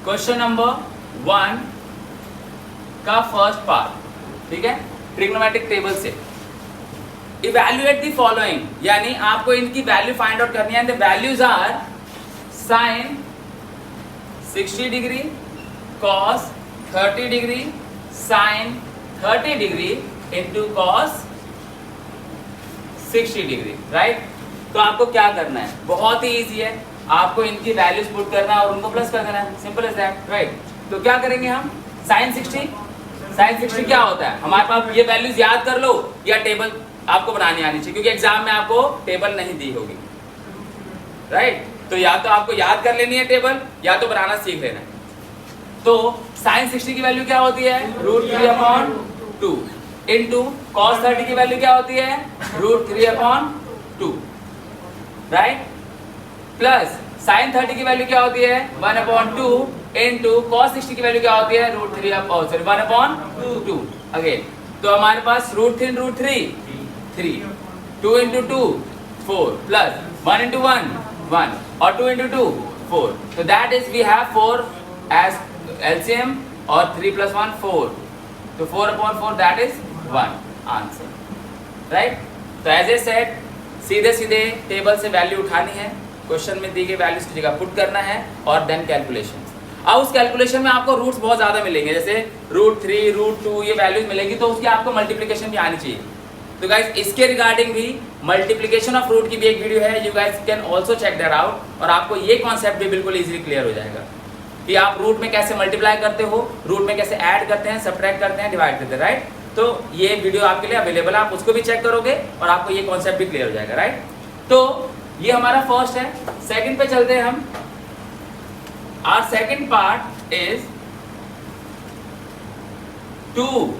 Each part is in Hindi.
क्वेश्चन नंबर 1 का फर्स्ट पार्ट, ठीक है, ट्रिग्नोमेट्रिक टेबल से इवैल्यूएट द फॉलोइंग, यानी आपको इनकी वैल्यू फाइंड आउट करनी है। The values are sine 60 degree, cos 30 degree, sine 30 degree into cos 60 degree, right. तो आपको क्या करना है, बहुत ही इजी है, आपको इनकी वैल्यूज पुट करना है और उनको प्लस कर देना है, सिंपल एज दैट, राइट। तो क्या करेंगे हम, साइन 60 क्या होता है, हमारे पास ये वैल्यूज याद कर लो या टेबल आपको बनानी आनी चाहिए, क्योंकि एग्जाम में आपको टेबल नहीं दी होगी, राइट। तो या तो आपको याद कर लेनी है टेबल या तो बनाना सीख लेना है। तो साइन 60 की वैल्यू क्या होती है, √3/2 इंटू कॉस 30 की वैल्यू क्या होती है, √3/2, राइट, प्लस साइन 30 की वैल्यू क्या होती है 1/2 इंटू कॉस 60 की वैल्यू क्या होती है √1/2 अगेन। तो हमारे पास √3 3, 2 इंटू 2 4, प्लस 1 इंटू 1 और 2 इंटू 2 4। तो that is we have 4 as LCM और 3 + 1 4, तो 4/4 दैट इज 1 आंसर, राइट। तो एज ए सेट सीधे सीधे टेबल से वैल्यू उठानी है, क्वेश्चन में दी गई वैल्यूज की जगह पुट करना है और देन कैलकुलेशन। अब उस कैलकुलेशन में आपको रूट्स बहुत ज्यादा मिलेंगे, जैसे √3 √2 ये वैल्यूज मिलेगी, तो उसकी आपको मल्टीप्लिकेशन भी आनी चाहिए। तो गाइस इसके रिगार्डिंग भी मल्टीप्लिकेशन ऑफ रूट की भी एक वीडियो है, you guys can also check that out, और आपको ये कॉन्सेप्ट भी बिल्कुल इजीली क्लियर हो जाएगा कि आप रूट में कैसे मल्टीप्लाई करते हो, रूट में कैसे ऐड करते हैं, सब्ट्रैक्ट करते हैं, डिवाइड करते हैं, राइट। तो ये वीडियो आपके लिए अवेलेबल है, आप उसको भी चेक करोगे और आपको ये कॉन्सेप्ट भी क्लियर हो जाएगा, राइट। तो ये हमारा फर्स्ट है। सेकंड पे चलते हैं हम। Our second part is 2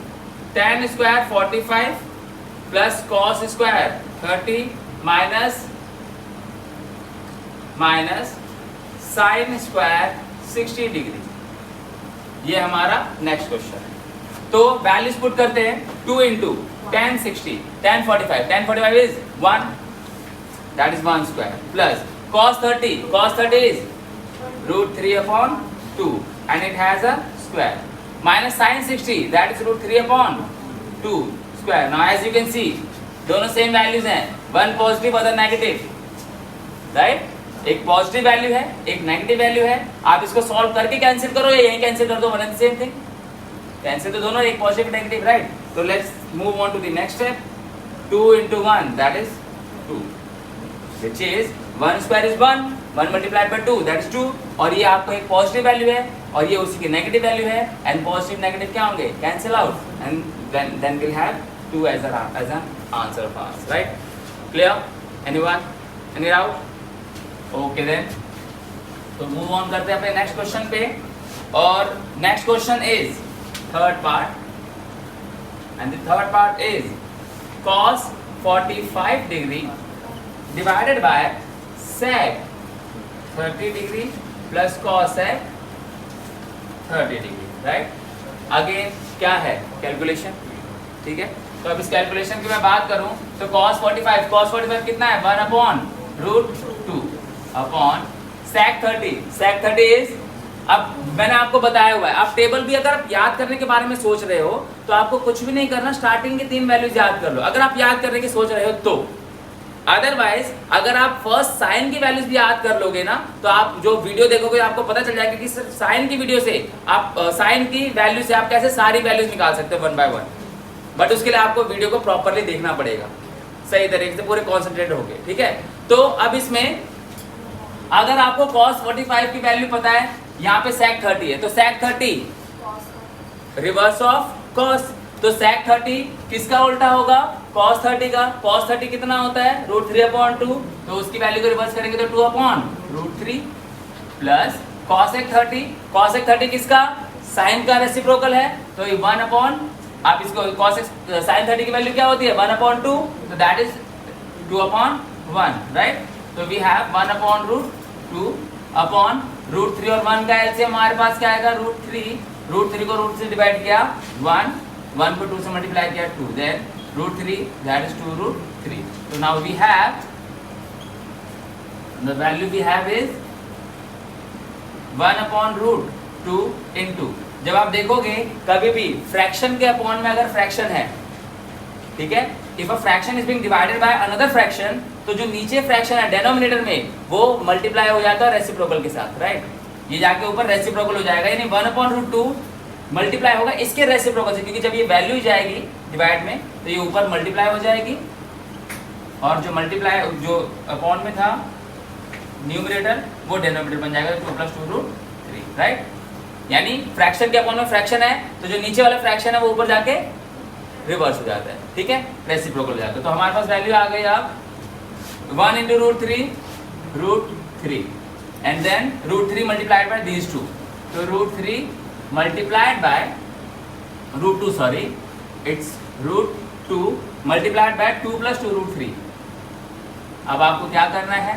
tan square 45 plus cos square 30 minus sin square 60 degree. ये हमारा नेक्स्ट क्वेश्चन है। तो वैल्यूज पुट करते हैं, 2 into tan 60 tan 45 is 1, that is 1 square, plus cos 30 is √3/2 and it has a square, minus sin 60 that is √3/2 square. Now as you can see दोनों सेम वैल्यूज हैं, one positive other negative, right. एक पॉजिटिव वैल्यू है एक नेगेटिव वैल्यू है, आप इसको सॉल्व करके कैंसिल करो या यही कैंसिल कर दो, one and same thing, cancel तो दोनों, एक पॉजिटिव नेगेटिव, राइट। तो let's move on to the next step. 2 into 1 that is 2, which is 1 square is 1 multiplied by 2 that is 2, और ये आपको एक पॉजिटिव वैल्यू है और ये उसी की नेगेटिव वैल्यू है, एंड पॉजिटिव नेगेटिव क्या होंगे, cancel out, and then we'll have 2 as an answer of ours, right? Clear? Anyone? Any doubt? Okay then. तो मूव ऑन करते हैं अपने नेक्स्ट क्वेश्चन पे, और next question is third part, and the third part is cos 45 degree divided by sec 30 degree plus cos sec 30 degree, right. Again क्या है, कैलकुलेशन, ठीक है। तो अब इस कैलकुलेशन की मैं बात करूं तो cos 45 कितना है, 1/√2 अपॉन sec 30 इज, अब मैंने आपको बताया हुआ है, आप टेबल भी अगर आप याद करने के बारे में सोच रहे हो तो आपको कुछ भी नहीं करना, स्टार्टिंग की 3 वैल्यूज याद कर लो अगर आप याद करने की सोच रहे हो तो। अदरवाइज अगर आप फर्स्ट साइन की वैल्यूज भी याद कर लोगे ना, तो आप जो वीडियो देखोगे आपको पता चल जाएगा कि साइन की वीडियो से आप साइन की वैल्यू से आप कैसे सारी वैल्यूज निकाल सकते हो 1 by 1, बट उसके लिए आपको वीडियो को प्रॉपरली देखना पड़ेगा, सही तरीके से पूरे कॉन्सेंट्रेट होके, ठीक है। तो अब इसमें अगर आपको cos 45 की वैल्यू पता है, यहाँ पे sec 30 है, तो sec 30 रिवर्स ऑफ cos, तो sec 30 किसका उल्टा होगा, cos 30 का। cos 30 कितना होता है, √3/2, तो उसकी वैल्यू को रिवर्स करेंगे तो 2/√3 प्लस cos 30 किसका, साइन का रेसिप्रोकल है, तो ये 1 आप इसको sin 30 की वैल्यू क्या होती है 1/2, तो दैट इज 2/1, राइट। तो वी हैव 1/√2 अपॉन √3 और 1 का एलसीएम हमारे पास क्या आएगा, √3 को √3 से डिवाइड किया 1 को 2 से मल्टीप्लाई किया 2, देन √3 दैट इज 2√3। तो now we have the value we have is 1/√2 2 into, जब आप देखोगे कभी भी फ्रैक्शन के अपॉन में अगर फ्रैक्शन है, ठीक है, if a fraction is being divided by another fraction, तो जो नीचे फ्रैक्शन है डेनोमिनेटर में वो मल्टीप्लाई हो जाता है रेसिप्रोकल के साथ, राइट। ये जाके ऊपर रेसिप्रोकल हो जाएगा, यानी 1/√2 मल्टीप्लाई होगा इसके रेसिप्रोकल से, क्योंकि जब ये वैल्यू जाएगी डिवाइड में तो ये ऊपर मल्टीप्लाई हो जाएगी, और जो मल्टीप्लाई जो अपॉन में था न्यूमरेटर वो डेनोमिनेटर बन जाएगा 2 + 2√3, राइट। यानी फ्रैक्शन के अपॉन में फ्रैक्शन है तो जो नीचे वाला फ्रैक्शन है वो ऊपर जाके रिवर्स हो जाता है, ठीक है, रेसिप्रोकल हो जाता है। तो हमारे पास वैल्यू आ गई अब 1 × √3 and then √3 multiplied by these two, so √3 multiplied by √2, sorry, it's √2 multiplied by 2 + 2√3। अब आपको क्या करना है,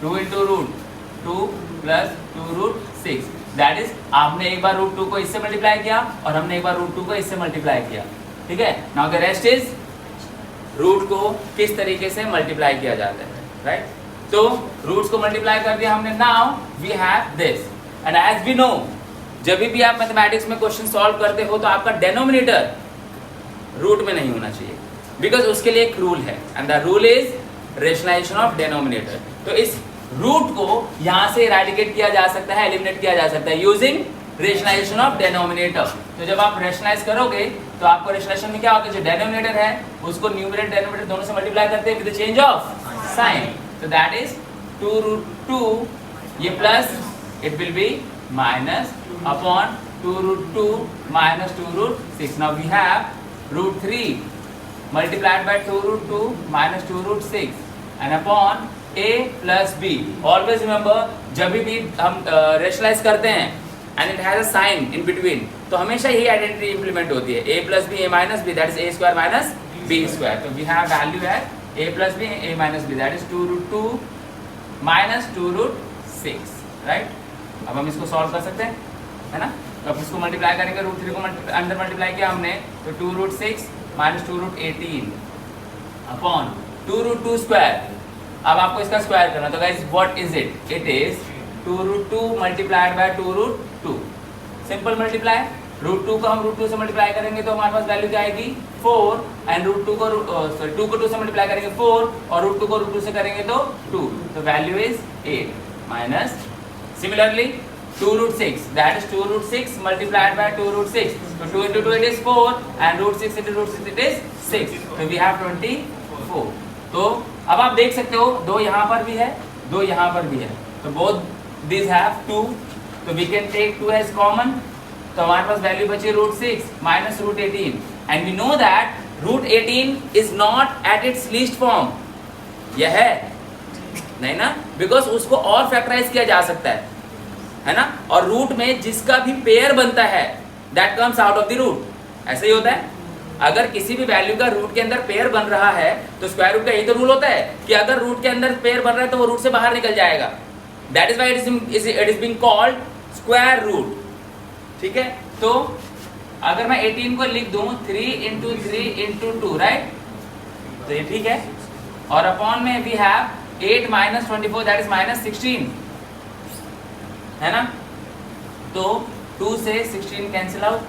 2 × √2 + 2√6, दैट इज आपने एक बार √2 को इससे मल्टीप्लाई किया और हमने एक बार √2 को इससे मल्टीप्लाई किया, ठीक है। Now the rest is root को किस तरीके से मल्टीप्लाई किया जाता है, राइट। तो रूट्स को मल्टीप्लाई कर दिया हमने, now we have this, and as we know जब भी आप मैथमेटिक्स में क्वेश्चन सॉल्व करते हो तो आपका डेनोमिनेटर रूट में नहीं होना चाहिए, बिकॉज उसके लिए एक रूल है, and the rule is rationalisation of denominator. तो इस रूट को यहाँ से इरेडिकेट किया जा सकता है, एलिमिनेट किया जा सकता है यूजिंग रेशनलाइजेशन ऑफ डेनोमिनेटर। तो जब आप रेशनलाइज करोगे तो आपको रेशनलाइजेशन में क्या होगा, जो डेनोमिनेटर है उसको न्यूमरेटर डेनोमिनेटर दोनों से मल्टीप्लाई करते हैं with the change of sine, so that is 2√2, ये plus it will be minus upon 2√2 minus 2√6. Now we have √3 multiplied by 2√2 minus 2√6 and upon a plus b. Always remember जब भी हम रेशनलाइज करते हैं and it has a sign in between, तो हमेशा यही आइडेंटिटी इंप्लीमेंट होती है, a plus b a minus b, that is a square minus b square. तो we have value है a plus b a minus b, that is 2√2 minus 2√6, right. अब हम इसको सॉल्व कर सकते हैं, है ना। तो अब इसको मल्टीप्लाई करेंगे, √3 को अंदर मल्टीप्लाई किया हमने तो 2√6 minus 2√18 अपॉन 2√2 स्क्वायर। अब आपको इसका स्क्वायर करना, तो guys what is it, it is 2√2 multiplied by 2√2, simple multiply. √2 को हम √2 से मल्टीप्लाई करेंगे तो हमारे पास वैल्यू क्या आएगी 4, एंड √2 को 2 को 2 से मल्टीप्लाई करेंगे 4, और √2 को √2 से करेंगे तो 2, तो value is 8 minus similarly 2√6, that is 2√6 multiplied by 2√6, तो 2 × 2 it is 4 and √6 × √6 it is 6, तो वी हैव 24। तो अब आप देख सकते हो 2 यहाँ पर भी है, 2 यहाँ पर भी है, तो बोथ दिस हैव 2, तो we can take 2 as common, तो हमारे पास वैल्यू बची √6 minus √18, and we know that √18 is not at its least form, यह है नहीं ना, बिकॉज उसको और फैक्टराइज किया जा सकता है ना, और रूट में जिसका भी पेयर बनता है that comes out of the root, ऐसा ही होता है। अगर किसी भी वैल्यू का रूट के अंदर पेयर बन रहा है तो स्क्वायर रूट का यही तो रूल होता है कि अगर रूट के अंदर पेयर बन रहा है तो वो रूट से बाहर निकल जाएगा, that is why it is being called square root, ठीक है। तो अगर मैं 18 को लिख दूं 3 × 3 × 2, राइट, तो ये ठीक है, और अपॉन में we have 8 minus 24, that is minus 16, है ना। तो 2 से 16 कैंसिल आउट,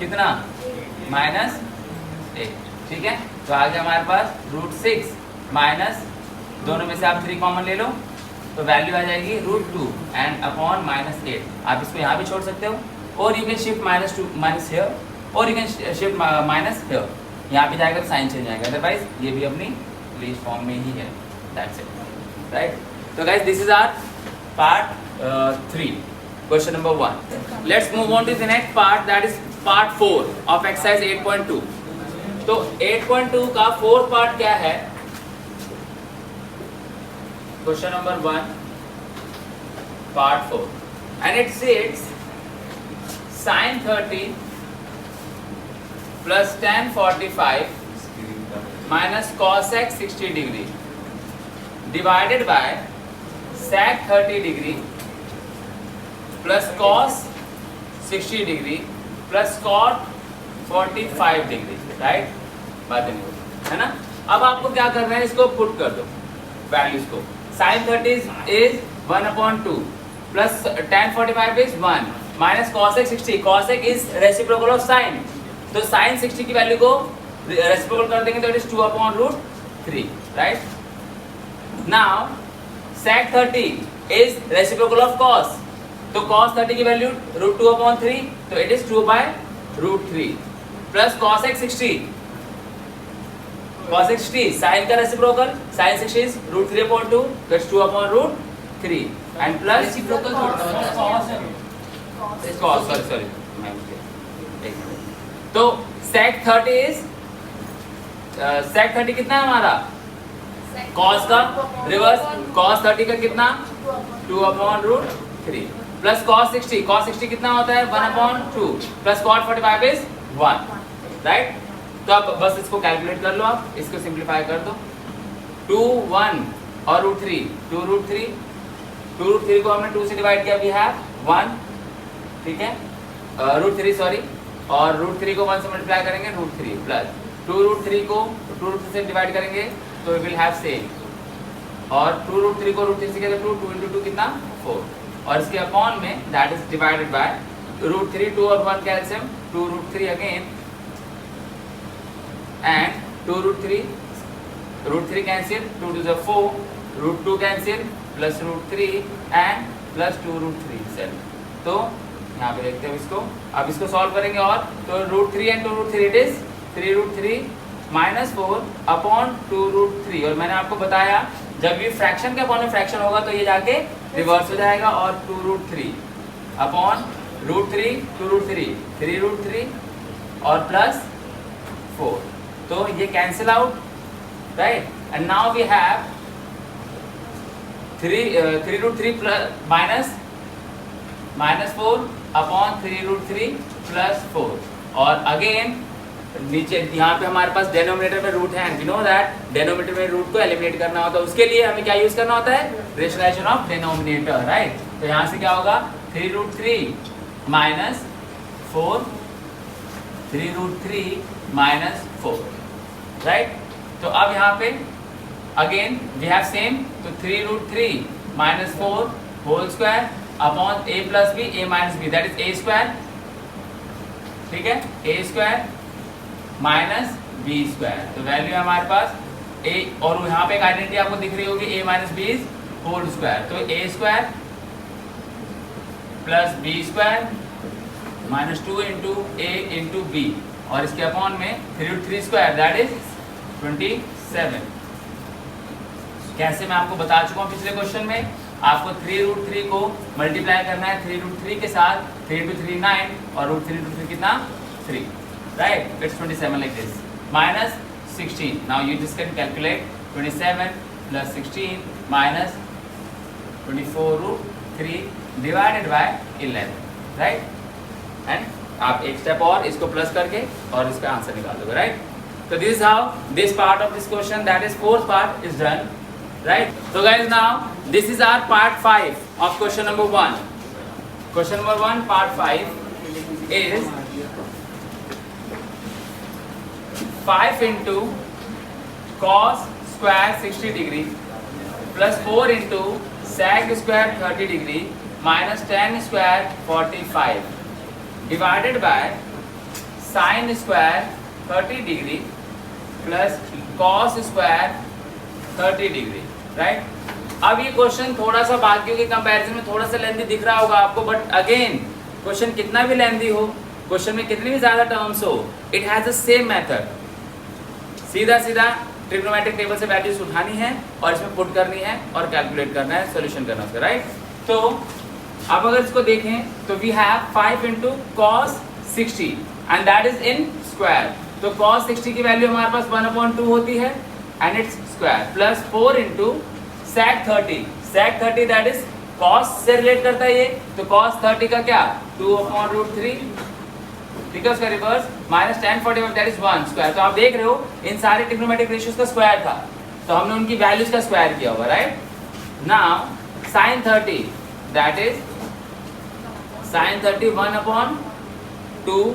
कितना -8, ठीक है। तो आ गया हमारे पास √6 माइनस, दोनों में से आप 3 कॉमन ले लो तो वैल्यू आ जाएगी √2 एंड अपॉन -8। आप इसको यहाँ भी छोड़ सकते हो, और you can shift minus here, और you can shift minus here, यहाँ पे जाएगा तो साइन चेंज आएगा, अदरवाइज ये भी अपनी लीस्ट फॉर्म में ही है, दैट्स इट, राइट। तो guys this is our part 3, question number 1। Let's move on to the next part, that is part 4 of exercise 8.2। तो 8.2 का फोर्थ पार्ट क्या है, question number 1 part 4, and it सेड्स sin 30 plus tan 45 minus cos x 60 degree divided by sec 30 degree plus cos 60 degree plus cot 45 degree, right, बात नहीं है ना। अब आपको क्या करना है, इसको पुट कर दो वैल्यूज को। sin 30 is 1/2, plus tan 45 is 1 minus cosec 60. Cosec is reciprocal of sin. तो sin 60 की वैल्यू को reciprocal कर देंगे तो it is 2 upon root 3, right? Now sec 30 is reciprocal of cos. तो cos 30 की वैल्यू root 2 upon 3 तो it is 2 by root 3 plus cosec 60. cosec 60 sin का reciprocal, sin 60 is root 3 upon 2 तो it's 2 upon root 3 and plus reciprocal cos sorry तो sec 30 is sec 30 कितना है हमारा cos का रिवर्स cos 30 का कितना 2 upon root 3 plus cos 60 कितना होता है 1 upon 2 plus cot 45 is 1, right? तो अब बस इसको कैलकुलेट कर लो, आप इसको सिंप्लीफाई कर दो 2 1 और रूट 3 2 रूट 3 को हमने 2 से डिवाइड किया, वी हैव 1, ठीक है रूट 3 सॉरी, और रूट 3 को 1 से मल्टीप्लाई करेंगे रूट 3 प्लस 2 रूट 3 को 2 रूट 3 से डिवाइड करेंगे तो वी विल हैव सेम, और 2 रूट 3 को रूट 3 से किया तो 2 into 2 कितना 4, और इसके अपॉन में that is divided by root 3 2 और 1 calcium 2 root 3 again and 2 root 3 cancel 2 to the 4 root 2 cancel plus root 3 and plus 2 root 3 सेल। तो यहाँ पे देखते हैं इसको, अब इसको सॉल्व करेंगे और तो root 3 and 2 root 3 it is 3 root 3 minus 4 upon 2 root 3, और मैंने आपको बताया जब ये फ्रैक्शन के अपॉन में फ्रैक्शन होगा तो ये जाके रिवर्स हो जाएगा, और 2 root 3 upon root 3 2 root 3 root 3 और प्लस 4, तो ये cancel out, right? And now we have 3 root 3 plus minus 4 upon 3 root 3 plus 4, और अगेन नीचे यहाँ पे हमारे पास डेनोमिनेटर में रूट है, and we know that denominator में रूट को एलिमिनेट करना होता है, उसके लिए हमें क्या यूज करना होता है रेशनलाइजेशन ऑफ डेनोमिनेटर, राइट? तो यहाँ से क्या होगा 3 root 3 minus 4 3 root 3 minus 4, right? तो अब यहाँ पे अगेन वी हैव सेम, तो 3 root 3 minus 4 whole square upon a plus b a minus b that is a square, ठीक है a square minus b square, तो वैल्यू है हमारे पास a, और यहाँ पे एक आइडेंटिटी आपको दिख रही होगी a minus b is whole square, तो a square plus b square minus 2 into a into b, और इसके अपॉन में 3 root 3 स्क्वायर दैट इज 27। कैसे मैं आपको बता चुका हूँ पिछले क्वेश्चन में, आपको 3 root 3 को मल्टीप्लाई करना है 3 root 3 के साथ, 3 into 3 9 और root 3 into 3 कितना 3, right? It's 27 like this minus 16, now you just can calculate 27 plus 16 minus 24 root 3 divided by 11, right? And आप एक स्टेप और इसको प्लस करके और इसका आंसर निकाल दोगे, right? So this is how this part of this question, that is fourth part, is done, right? So guys, now this is our part 5 of question number 1. Question number 1 part 5 is 5 into cos square 60 degree plus 4 into sec square 30 degree minus tan square 45 divided by sin square 30 degree plus cos square 30 degree, right? अब ये क्वेश्चन थोड़ा सा बाकियों के कंपैरिजन में थोड़ा सा लेंथी दिख रहा होगा आपको, बट अगेन क्वेश्चन कितना भी लेंथी हो, क्वेश्चन में कितनी भी ज्यादा टर्म्स हो, it has the same method, सीधा ट्रिग्नोमेट्रिक टेबल से वैल्यूज उठानी है और इसमें पुट करनी है और कैलकुलेट करना है, सोल्यूशन करना है, राइट? तो अब अगर इसको देखें तो we have 5 into cos 60 and that is in square, तो cos 60 की वैल्यू हमारे पास 1/2 होती है and its square plus 4 into sec 30 that is cos से रिलेट करता है ये, तो cos 30 का क्या 2/√3, ठीक है, उसका reverse minus tan 45 that is 1 square. तो आप देख रहे हो इन सारे ट्रिग्नोमेट्रिक रेशियोज का स्क्वायर था, तो हमने उनकी वैल्यूज का स्क्वायर किया हुआ, right? Now sin 30 that is sin 30 1/2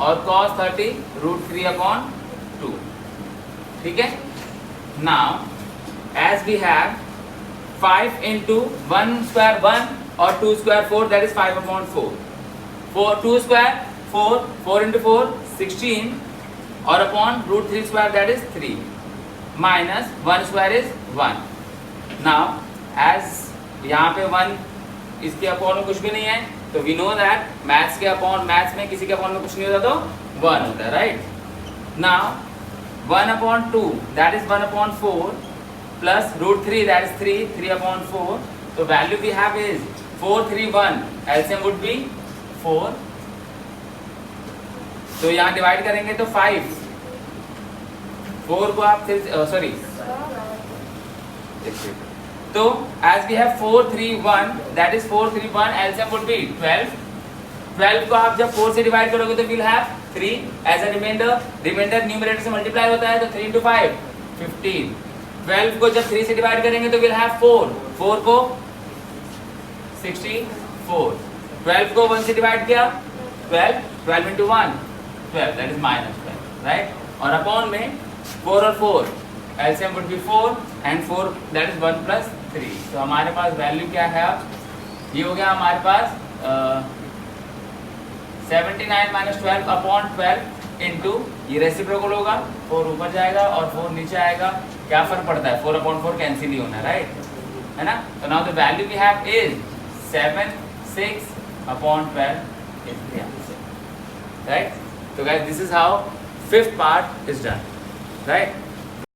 और cos 30 √3/2, ठीक है? Now as we have 5 into 1 square 1 और 2 square 4 that is 5 upon 4. 4 2 square 4, 4 into 4 16 और upon root 3 square that is 3 minus 1 square is 1. Now as यहाँ पे 1 इसके अपॉन में कुछ भी नहीं है तो वी नो दैट मैथ्स के अपॉन मैथ्स में किसी के अपॉन में कुछ नहीं होता तो 1 होता है, right. Now 1 upon 2 that is 1 upon 4 plus root 3 that is 3 3 upon 4. So value we have is 4 3 1. LCM would be 4. तो यहाँ डिवाइड करेंगे तो 5. 4 को आप सॉरी तो as we have 4 3 1 that is 4 3 1 LCM would be 12. 12 को आप जब 4 से डिवाइड करोगे तो we'll have 3 as a remainder. Remainder numerator से मल्टीप्लाई होता है तो 3 into 5 15. 12 को जब 3 से डिवाइड करेंगे तो we'll have 4. 4 को 64. 12 को 1 से डिवाइड किया 12. 12 into 1 12 that is minus 12, right. और अपॉन में 4 और 4 LCM would be 4 and 4 that is 1 plus 3. तो हमारे पास वैल्यू क्या है अब ये हो गया हमारे पास 79 minus 12 upon 12 into ये रेसिप्रोकल होगा 4 ऊपर जाएगा और 4 नीचे आएगा. क्या फर्क पड़ता है 4 upon 4 कैंसिल ही होना, राइट है ना. तो now the value we have is 7 6 upon 12 is the answer, right. So guys this is how fifth part is done, right.